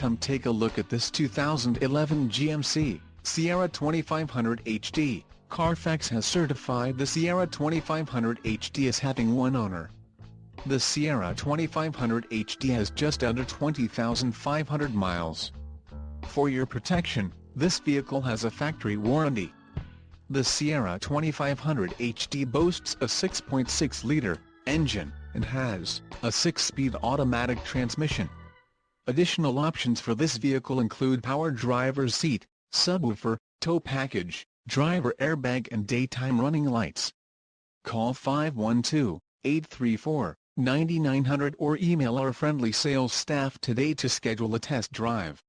Come take a look at this 2011 GMC Sierra 2500 HD. Carfax has certified the Sierra 2500 HD as having one owner. The Sierra 2500 HD has just under 20,500 miles. For your protection, this vehicle has a factory warranty. The Sierra 2500 HD boasts a 6.6-liter engine and has a 6-speed automatic transmission. Additional options for this vehicle include power driver's seat, subwoofer, tow package, driver airbag and daytime running lights. Call 512-834-9900 or email our friendly sales staff today to schedule a test drive.